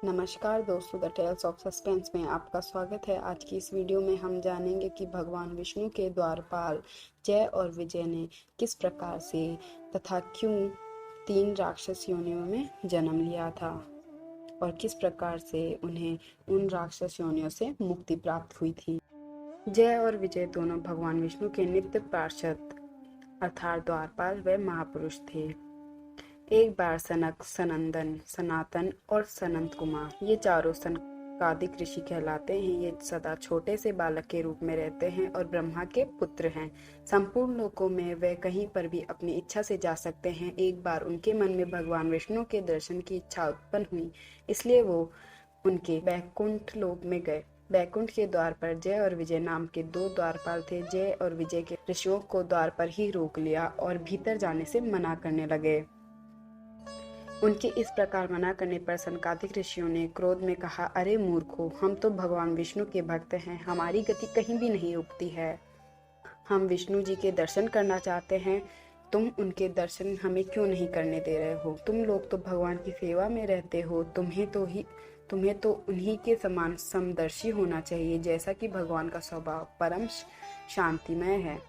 नमस्कार दोस्तों, the tales of suspense में आपका स्वागत है। आज की इस वीडियो में हम जानेंगे कि भगवान विष्णु के द्वारपाल जय और विजय ने किस प्रकार से तथा क्यों 3 राक्षस योनियों में जन्म लिया था और किस प्रकार से उन्हें उन राक्षस योनियों से मुक्ति प्राप्त हुई थी। जय और विजय दोनों भगवान विष्णु के नित्य पार्षद अर्थात द्वारपाल व महापुरुष थे। एक बार सनक, सनंदन, सनातन और सनंत कुमार ये चारों सनकादिक ऋषि कहलाते हैं। ये सदा छोटे से बालक के रूप में रहते हैं और ब्रह्मा के पुत्र हैं। संपूर्ण लोकों में वे कहीं पर भी अपनी इच्छा से जा सकते हैं। एक बार उनके मन में भगवान विष्णु के दर्शन की इच्छा उत्पन्न हुई, इसलिए वो उनके बैकुंठ लोक में गए। बैकुंठ के द्वार पर जय और विजय नाम के 2 द्वारपाल थे। जय और विजय के ऋषियों को द्वार पर ही रोक लिया और भीतर जाने से मना करने लगे। उनके इस प्रकार मना करने पर सनकादिक ऋषियों ने क्रोध में कहा, अरे मूर्खों, हम तो भगवान विष्णु के भक्त हैं, हमारी गति कहीं भी नहीं रुकती है। हम विष्णु जी के दर्शन करना चाहते हैं, तुम उनके दर्शन हमें क्यों नहीं करने दे रहे हो? तुम लोग तो भगवान की सेवा में रहते हो, तुम्हें तो उन्हीं के समान समदर्शी होना चाहिए, जैसा कि भगवान का स्वभाव परम शांतिमय है।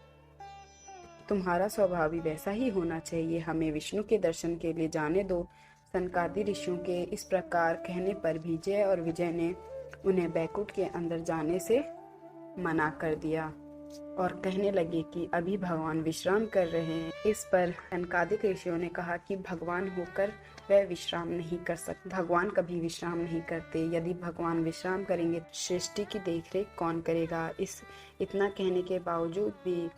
तुम्हारा स्वभाव भी वैसा ही होना चाहिए। हमें विष्णु के दर्शन के लिए जाने दो। सनकादि ऋषियों के इस प्रकार कहने पर भी जय और विजय ने उन्हें बैकुंठ के अंदर जाने से मना कर दिया और कहने लगे कि अभी भगवान विश्राम कर रहे हैं। इस पर सनकादिक ऋषियों ने कहा कि भगवान होकर वह विश्राम नहीं कर सकते। भगवान कभी विश्राम नहीं करते। यदि भगवान विश्राम करेंगे, सृष्टि की देखरेख कौन करेगा? इतना कहने के बावजूद भी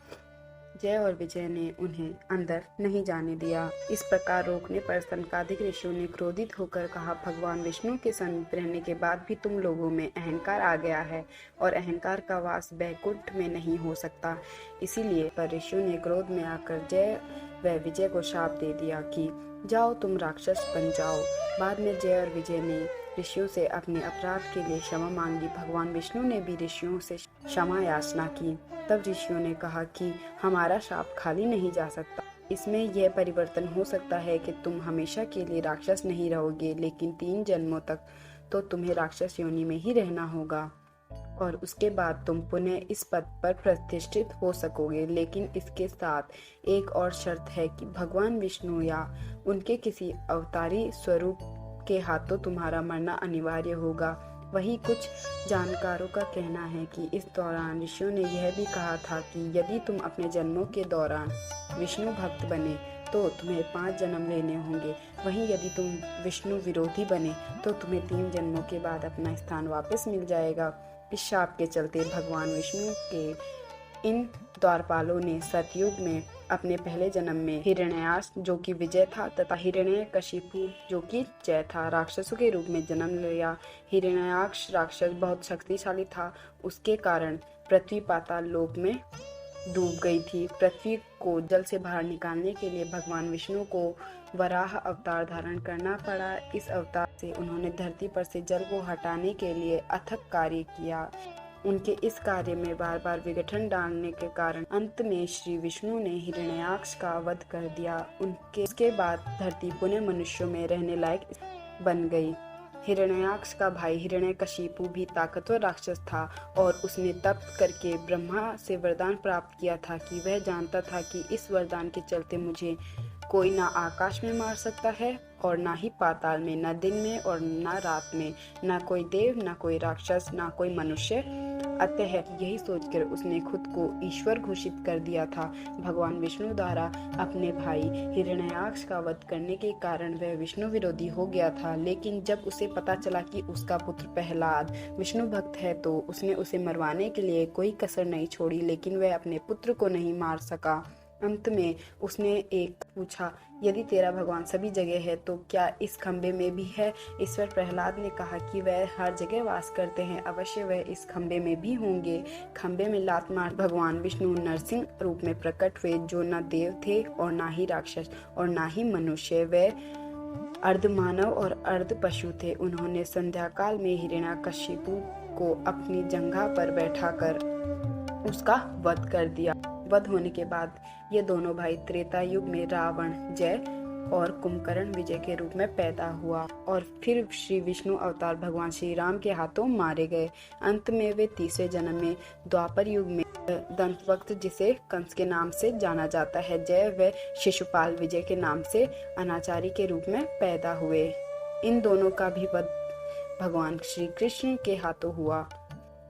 जय और विजय ने उन्हें अंदर नहीं जाने दिया। इस प्रकार रोकने पर सनकादिक ऋषियों ने क्रोधित होकर कहा, भगवान विष्णु के समीप रहने के बाद भी तुम लोगों में अहंकार आ गया है और अहंकार का वास बैकुंठ में नहीं हो सकता। इसीलिए पर ऋषियों ने क्रोध में आकर जय व विजय को शाप दे दिया कि जाओ, तुम राक्षस बन जाओ। बाद में जय और विजय ने ऋषियों से अपने अपराध के लिए क्षमा मांगी। भगवान विष्णु ने भी ऋषियों से क्षमा याचना की। तब ऋषियों ने कहा कि हमारा शाप खाली नहीं जा सकता। इसमें यह परिवर्तन हो सकता है कि तुम हमेशा के लिए राक्षस नहीं रहोगे, लेकिन 3 जन्मों तक तो तुम्हें राक्षस योनि में ही रहना होगा और उसके बाद तुम पुनः इस पद पर प्रतिष्ठित हो सकोगे। लेकिन इसके साथ एक और शर्त है कि भगवान विष्णु या उनके किसी अवतारी स्वरूप के हाथों तुम्हारा मरना अनिवार्य होगा। वही कुछ जानकारों का कहना है कि इस दौरान ऋषियों ने यह भी कहा था कि यदि तुम अपने जन्मों के दौरान विष्णु भक्त बने तो तुम्हें 5 जन्म लेने होंगे। वहीं यदि तुम विष्णु विरोधी बने तो तुम्हें 3 जन्मों के बाद अपना स्थान वापस मिल जाएगा। इस शाप के चलते भगवान विष्णु के इन द्वारपालों ने सतयुग में अपने पहले जन्म में हिरण्याक्ष जो कि विजय था तथा हिरण्यकशिपु जो कि जय था, राक्षसों के रूप में जन्म लिया। हिरण्याक्ष राक्षस बहुत शक्तिशाली था, उसके कारण पृथ्वी पाताल लोक में डूब गई थी। पृथ्वी को जल से बाहर निकालने के लिए भगवान विष्णु को वराह अवतार धारण करना पड़ा। इस अवतार से उन्होंने धरती पर से जल को हटाने के लिए अथक कार्य किया। उनके इस कार्य में बार बार विघटन डालने के कारण अंत में श्री विष्णु ने हिरण्याक्ष का वध कर दिया। उसके बाद धरती पुनः मनुष्यों में रहने लायक बन गई। हिरण्याक्ष का भाई हिरण्यकशिपु भी ताकतवर राक्षस था और उसने तप करके ब्रह्मा से वरदान प्राप्त किया था कि वह जानता था कि इस वरदान के चलते मुझे कोई ना आकाश में मार सकता है और ना ही पाताल में, न दिन में और न रात में, ना कोई देव, ना कोई राक्षस, ना कोई मनुष्य। अतः यही सोचकर उसने खुद को ईश्वर घोषित कर दिया था। भगवान विष्णु द्वारा अपने भाई हिरण्याक्ष का वध करने के कारण वह विष्णु विरोधी हो गया था। लेकिन जब उसे पता चला कि उसका पुत्र प्रहलाद विष्णु भक्त है तो उसने उसे मरवाने के लिए कोई कसर नहीं छोड़ी, लेकिन वह अपने पुत्र को नहीं मार सका। अंत में उसने एक पूछा, यदि तेरा भगवान सभी जगह है तो क्या इस खंबे में भी है? ईश्वर प्रहलाद ने कहा कि वह हर जगह वास करते हैं, अवश्य वह इस खंबे में भी होंगे। खंबे में लात मार भगवान विष्णु नरसिंह रूप में प्रकट हुए, जो न देव थे और ना ही राक्षस और ना ही मनुष्य। वह अर्ध मानव और अर्ध पशु थे। उन्होंने संध्या काल में हिरण्याकशिपु को अपनी जंघा पर बैठाकर उसका वध कर दिया। वध होने के बाद ये दोनों भाई त्रेता युग में रावण, जय और कुंभकर्ण विजय के रूप में पैदा हुआ और फिर श्री विष्णु अवतार भगवान श्री राम के हाथों मारे गए। अंत में वे तीसरे जन्म में द्वापर युग में दंतवक्त, जिसे कंस के नाम से जाना जाता है, जय व शिशुपाल विजय के नाम से अनाचारी के रूप में पैदा हुए। इन दोनों का भी वध भगवान श्री कृष्ण के हाथों हुआ।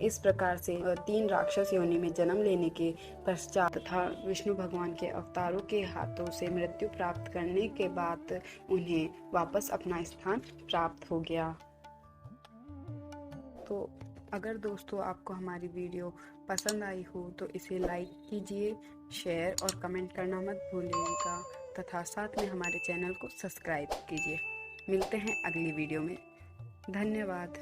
इस प्रकार से 3 राक्षस योनि में जन्म लेने के पश्चात तथा विष्णु भगवान के अवतारों के हाथों से मृत्यु प्राप्त करने के बाद उन्हें वापस अपना स्थान प्राप्त हो गया। तो अगर दोस्तों आपको हमारी वीडियो पसंद आई हो तो इसे लाइक कीजिए, शेयर और कमेंट करना मत भूलिएगा तथा साथ में हमारे चैनल को सब्सक्राइब कीजिए। मिलते हैं अगली वीडियो में। धन्यवाद।